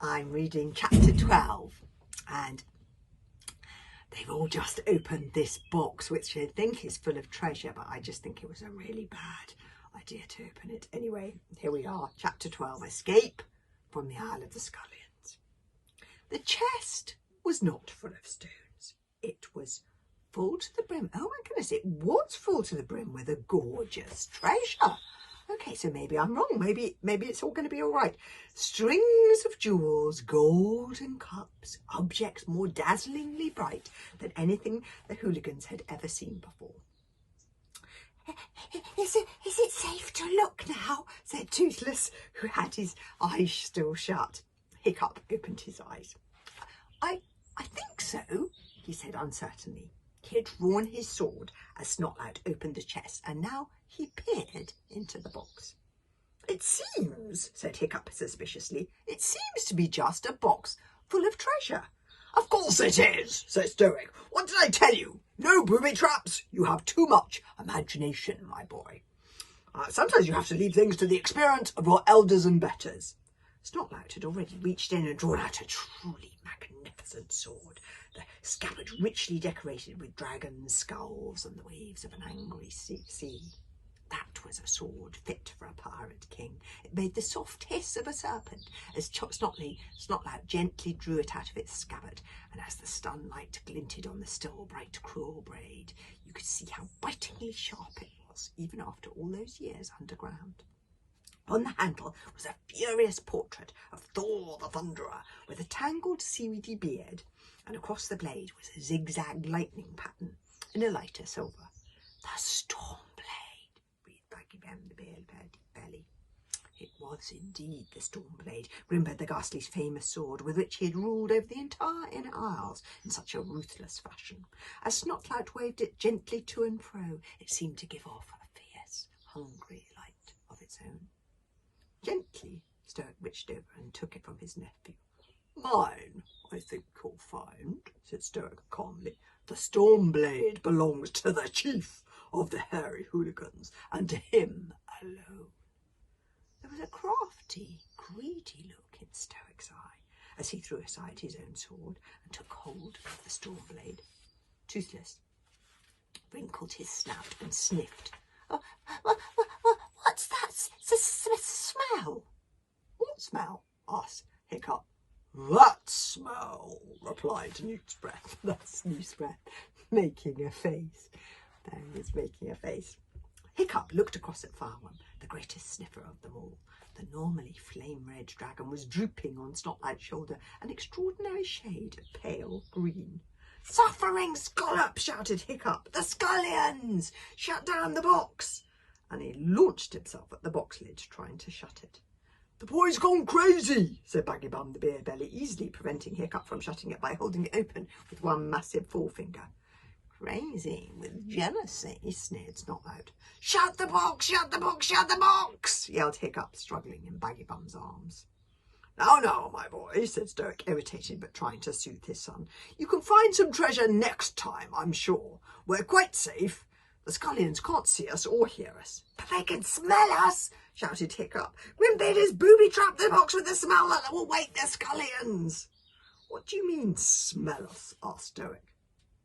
I'm reading chapter 12, and they've all just opened this box, which I think is full of treasure, but I just think it was a really bad idea to open it. Anyway, here we are, chapter 12, Escape from the Isle of the Scullions. The chest was not full of stones. It was full to the brim. Oh my goodness, it was full to the brim with a gorgeous treasure. Okay, so maybe I'm wrong. Maybe it's all going to be all right. Strings of jewels, golden cups, objects more dazzlingly bright than anything the hooligans had ever seen before. Is it safe to look now? Said Toothless, who had his eyes still shut. Hiccup opened his eyes. I think so, he said uncertainly. He had drawn his sword as Snotlout opened the chest, and now he peered into the box. It seems, said Hiccup suspiciously, it seems to be just a box full of treasure. Of course it is, said Stoic. What did I tell you? No booby traps. You have too much imagination, my boy. Sometimes you have to leave things to the experience of your elders and betters. Snotlout had already reached in and drawn out a truly magnificent sword, the scabbard richly decorated with dragons' skulls and the waves of an angry sea. That was a sword fit for a pirate king. It made the soft hiss of a serpent as Snotlout gently drew it out of its scabbard, and as the sunlight glinted on the still bright cruel blade, you could see how bitingly sharp it was, even after all those years underground. On the handle was a furious portrait of Thor the Thunderer with a tangled seaweedy beard, and across the blade was a zigzag lightning pattern in a lighter silver. The Storm Blade, breathed Baggy the Bear-Belly. It was indeed the Storm Blade, Grimbeard the Ghastly's famous sword, with which he had ruled over the entire Inner Isles in such a ruthless fashion. As Snotlout waved it gently to and fro, it seemed to give off a fierce, hungry light of its own. Gently, Stoic reached over and took it from his nephew. Mine, I think you'll find, said Stoic calmly. The Storm Blade belongs to the chief of the hairy hooligans, and to him alone. There was a crafty, greedy look in Stoic's eye as he threw aside his own sword and took hold of the Storm Blade. Toothless wrinkled his snout and sniffed. What's that smell? What smell? Asked Hiccup. That smell, replied Newt's Breath. That's Newt's Breath making a face. There he is making a face. Hiccup looked across at Fireworm, the greatest sniffer of them all. The normally flame-red dragon was drooping on Snotlout's shoulder, an extraordinary shade of pale green. Suffering Scallop, shouted Hiccup. The Scullions! Shut down the box! And he launched himself at the box lid, trying to shut it. The boy's gone crazy, said Baggy the Bear-Belly, easily preventing Hiccup from shutting it by holding it open with one massive forefinger. Crazy with jealousy, sneered Snotlout. Shut the box, shut the box, shut the box, yelled Hiccup, struggling in Baggy Bum's arms. Now, my boy, said Stoic, irritated but trying to soothe his son. You can find some treasure next time, I'm sure. We're quite safe. The Scullions can't see us or hear us. But they can smell us, shouted Hiccup. Grimbeard has booby-trapped the box with the smell that will wake the Scullions. What do you mean, smell us? Asked Stoic.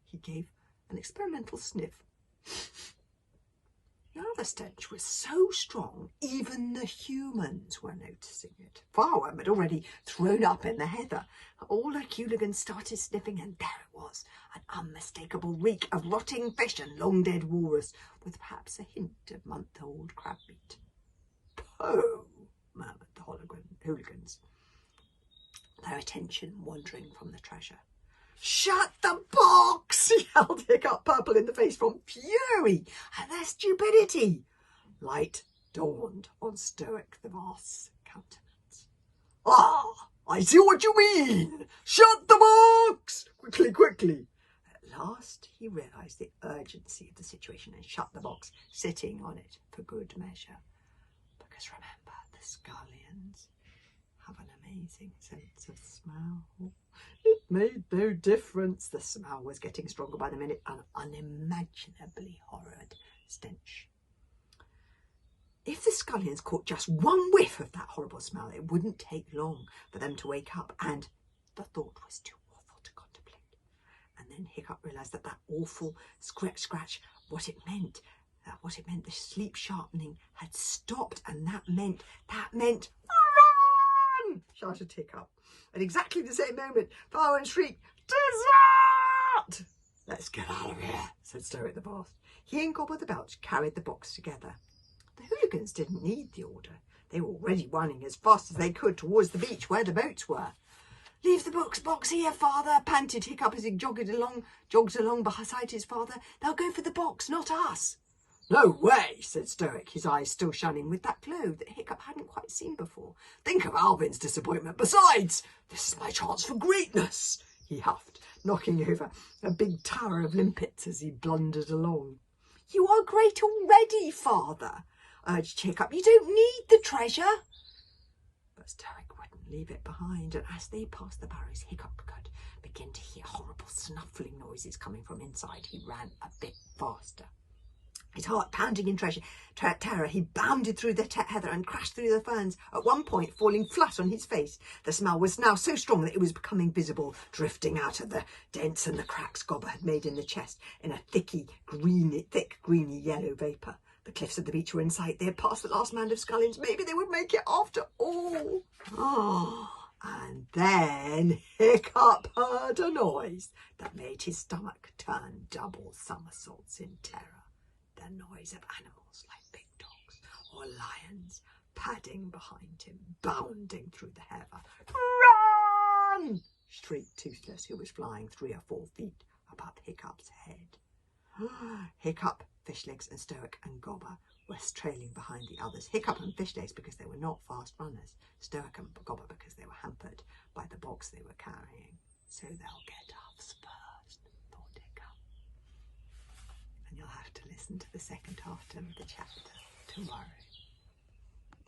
He gave an experimental sniff. Now the stench was so strong, even the humans were noticing it. Fireworm had already thrown up in the heather. All the hooligans started sniffing, and there it was, an unmistakable reek of rotting fish and long-dead walrus, with perhaps a hint of month-old crab meat. Pooh, murmured the hooligans, their attention wandering from the treasure. Shut the box, yelled Hiccup, purple in the face from fury at their stupidity. Light dawned on Stoic the Vast's countenance. Ah, I see what you mean. Shut the box! Quickly. At last he realised the urgency of the situation and shut the box, sitting on it for good measure. Because remember, the Scullions have an amazing sense of smell. It made no difference. The smell was getting stronger by the minute, an unimaginably horrid stench. If the scullions caught just one whiff of that horrible smell, it wouldn't take long for them to wake up, and the thought was too awful to contemplate. And then Hiccup realised that awful scratch, what it meant, the sleep sharpening had stopped, and that meant, run! Shouted Hiccup. At exactly the same moment, Flower and shrieked, dessert! Let's get out of here, said Stoic the boss. He and Gobble the Belch carried the box together. The hooligans didn't need the order. They were already running as fast as they could towards the beach where the boats were. Leave the box here, father, panted Hiccup as he jogged along beside his father. They'll go for the box, not us. No way, said Stoic, his eyes still shining with that glow that Hiccup hadn't quite seen before. Think of Alvin's disappointment. Besides, this is my chance for greatness, he huffed, knocking over a big tower of limpets as he blundered along. You are great already, father, urged Hiccup. You don't need the treasure. But Stoic wouldn't leave it behind, and as they passed the barrows, Hiccup could begin to hear horrible snuffling noises coming from inside. He ran a bit faster. His heart pounding in terror, he bounded through the heather and crashed through the ferns, at one point falling flat on his face. The smell was now so strong that it was becoming visible, drifting out of the dents and the cracks Gobber had made in the chest in a thick, greeny yellow vapour. The cliffs of the beach were in sight. They had passed the last mound of scullions. Maybe they would make it after all. And then Hiccup heard a noise that made his stomach turn double somersaults in terror. The noise of animals like big dogs or lions padding behind him, bounding through the heather. Run! Shrieked Toothless, who was flying 3 or 4 feet above Hiccup's head. Hiccup, Fishlegs and Stoic and Gobber were trailing behind the others. Hiccup and Fishlegs because they were not fast runners. Stoic and Gobber because they were hampered by the box they were carrying. So they'll get us first, thought Hiccup. And you'll have to listen to the second half of the chapter tomorrow.